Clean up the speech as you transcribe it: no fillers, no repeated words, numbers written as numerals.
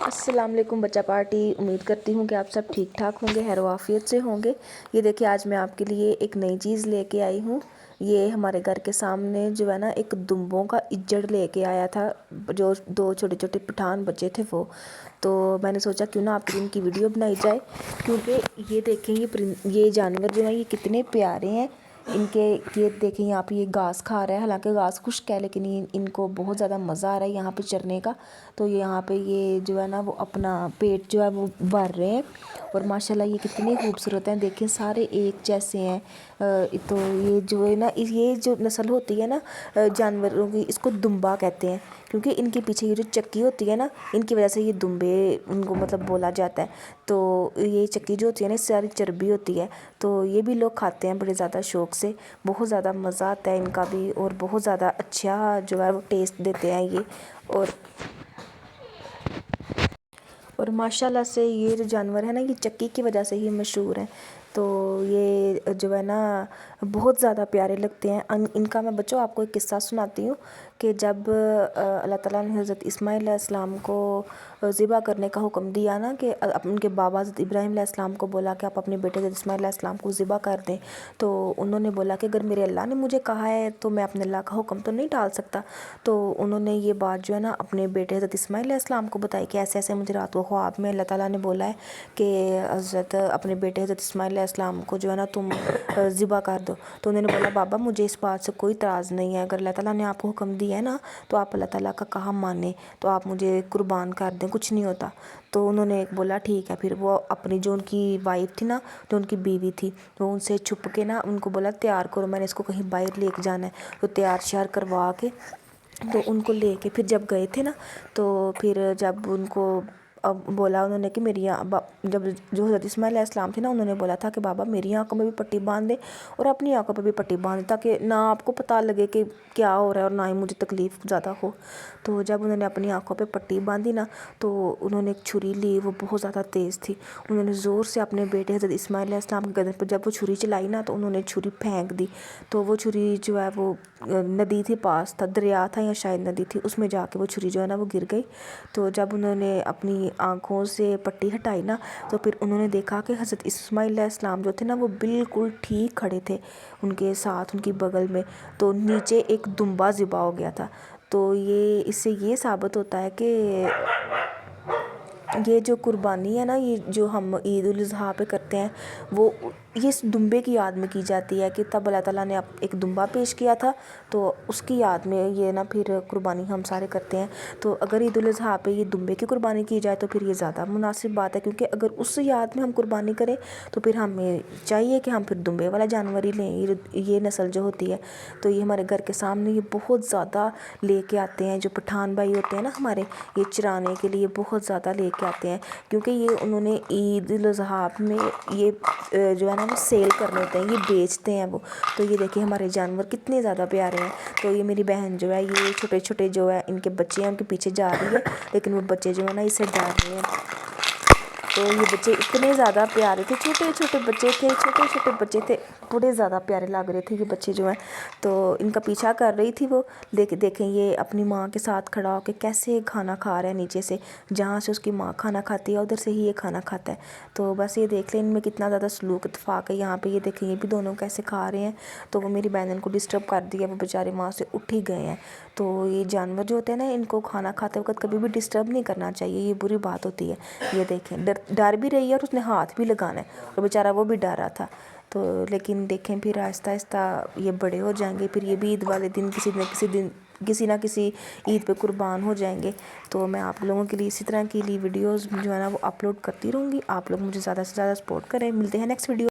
अस्सलाम वालेकुम बच्चा पार्टी। उम्मीद करती हूँ कि आप सब ठीक ठाक होंगे, खैर आफियत से होंगे। ये देखिए आज मैं आपके लिए एक नई चीज़ लेके आई हूँ। ये हमारे घर के सामने जो है ना एक दुम्बों का इज्जड़ लेके आया था, जो दो छोटे छोटे पठान बच्चे थे वो। तो मैंने सोचा क्यों ना आपके लिए इनकी वीडियो बनाई जाए, क्योंकि ये देखें ये जानवर जो है ये कितने प्यारे हैं। ये देखें यहाँ पे ये घास खा रहा है, हालांकि घास खुश्क है लेकिन इनको बहुत ज़्यादा मज़ा आ रहा है यहाँ पे चरने का। तो ये यहाँ पे ये जो है ना वो अपना पेट जो है वो भर रहे हैं। और माशाल्लाह ये कितने खूबसूरत हैं, देखें सारे एक जैसे हैं। तो ये जो है ना ये जो नस्ल होती है ना जानवरों की, इसको दुम्बा कहते हैं, क्योंकि इनके पीछे ये जो चक्की होती है ना इनकी वजह से ये दुम्बे उनको मतलब बोला जाता है। तो ये चक्की जो होती है ना इससे सारी चर्बी होती है, तो ये भी लोग खाते हैं बड़े ज़्यादा शौक़ से। बहुत ज़्यादा मज़ा आता है इनका भी, और बहुत ज़्यादा अच्छा जो है वो टेस्ट देते हैं ये। और माशाल्लाह से ये जो जानवर है ना ये चक्की की वजह से ही मशहूर है। तो ये जो है ना बहुत ज़्यादा प्यारे लगते हैं। इनका मैं बच्चों आपको एक किस्सा सुनाती हूँ कि जब अल्लाह ताला ने हज़रत इस्माइल अलैहिस्सलाम को ज़िबा करने का हुक्म दिया ना, कि उनके बाबा हज़रत इब्राहीम अलैहिस्सलाम को बोला कि आप अपने बेटे हज़रत इस्माइल अलैहिस्सलाम को ज़िबा कर दें। तो उन्होंने बोला कि अगर मेरे अल्लाह ने मुझे कहा है तो मैं अपने अल्लाह का हुक्म तो नहीं टाल सकता। तो उन्होंने ये बात जो है ना अपने बेटे हज़रत इस्माइल अलैहिस्सलाम को बताई कि ऐसे ऐसे मुझे रात को ख्वाब में अल्लाह ताला ने बोला है कि हज़रत अपने बेटे हज़रत इस्माइल अलैहिस्सलाम को जो है ना तुम ज़िबा कर दो। तो उन्होंने बोला बाबा मुझे इस बात से कोई इतराज़ नहीं है, अगर अल्लाह ताला ने आपको हुक्म दिया है ना तो आप अल्लाह ताला का कहा माने, तो आप मुझे कुर्बान कर दें, कुछ नहीं होता। तो उन्होंने एक बोला ठीक है। फिर वो अपनी जो उनकी वाइफ थी ना, जो उनकी बीवी थी, तो उनसे छुप के ना उनको बोला तैयार करो, मैंने इसको कहीं बाहर लेके जाना है। तो तैयार श्यार करवा के तो उनको लेके फिर जब गए थे ना, तो फिर जब उनको अब बोला उन्होंने कि मेरी जब जो हज़रत इस्माइल अलैहिस्सलाम थे ना उन्होंने बोला था कि बाबा मेरी आंखों में भी पट्टी बांध दे और अपनी आंखों पर भी पट्टी बांध दे, ताकि ना आपको पता लगे कि क्या हो रहा है और ना ही मुझे तकलीफ़ ज़्यादा हो। तो जब उन्होंने अपनी आंखों पे पट्टी बांधी ना, तो उन्होंने एक छुरी ली, वो बहुत ज़्यादा तेज़ थी। उन्होंने ज़ोर से अपने बेटे हज़रत इस्माइल अलैहिस्सलाम के गर्दन पर जब वो छुरी चलाई ना, तो उन्होंने छुरी फेंक दी। तो वो छुरी जो है वो नदी थी, पास था, दरिया था या शायद नदी थी, उसमें जाके वो छुरी जो है ना वो गिर गई। तो जब उन्होंने अपनी आँखों से पट्टी हटाई ना, तो फिर उन्होंने देखा कि हज़रत इस्माइल अलैहिस्सलाम जो थे ना वो बिल्कुल ठीक खड़े थे उनके साथ, उनकी बगल में। तो नीचे एक दुम्बा ज़िबा हो गया था। तो ये इससे ये साबित होता है कि ये जो कुर्बानी है ना, ये जो हम ईद उल अज़हा पे करते हैं, वो ये इस दुम्बे की याद में की जाती है कि तब अल्लाह ताला ने एक दुम्बा पेश किया था, तो उसकी याद में ये ना फिर कुर्बानी हम सारे करते हैं। तो अगर ईद उल अज़हा पे ये दुम्बे की कुर्बानी की जाए तो फिर ये ज़्यादा मुनासिब बात है, क्योंकि अगर उस याद में हम कुर्बानी करें तो फिर हमें चाहिए कि हम फिर दुम्बे वाला जानवर ही लें। ये नस्ल जो होती है, तो ये हमारे घर के सामने ये बहुत ज़्यादा लेके आते हैं। जो पठान भाई होते हैं ना हमारे, ये चराने के लिए बहुत ज़्यादा लेके आते हैं, क्योंकि ये उन्होंने ईद उल अज़हा में ये जो है ना वो सेल करने होते हैं, ये बेचते हैं वो। तो ये देखिए हमारे जानवर कितने ज़्यादा प्यारे हैं। तो ये मेरी बहन जो है ये छोटे छोटे जो है इनके बच्चे हैं उनके पीछे जा रही है, लेकिन वो बच्चे जो है ना इसे डर रहे हैं। तो ये बच्चे इतने ज़्यादा प्यारे थे, छोटे छोटे बच्चे थे, बड़े ज़्यादा प्यारे लग रहे थे ये बच्चे जो हैं। तो इनका पीछा कर रही थी वो। देखें ये अपनी माँ के साथ खड़ा होकर कैसे खाना खा रहा है, नीचे से जहाँ से उसकी माँ खाना खाती है उधर से ही ये खाना खाता है। तो बस ये देख लें इनमें कितना ज़्यादा सलूक इत्तेफाक है। यहाँ पे ये देखें ये भी दोनों कैसे खा रहे हैं। तो वो मेरी बहन को डिस्टर्ब कर दिया, वो बेचारे वहाँ से उठ ही गए हैं। तो ये जानवर जो होते हैं ना इनको खाना खाते वक्त कभी भी डिस्टर्ब नहीं करना चाहिए, ये बुरी बात होती है। ये देखें डर भी रही है और उसने हाथ भी लगाना है, और बेचारा वो भी डर रहा था। तो लेकिन देखें फिर आहिस्ता आहिस्ता ये बड़े हो जाएंगे, फिर ये भी ईद वाले दिन किसी ना किसी ईद पे कुर्बान हो जाएंगे। तो मैं आप लोगों के लिए इसी तरह की वीडियोस जो है ना वो अपलोड करती रहूँगी। आप लोग मुझे ज़्यादा से ज़्यादा सपोर्ट करें। मिलते हैं नेक्स्ट वीडियो।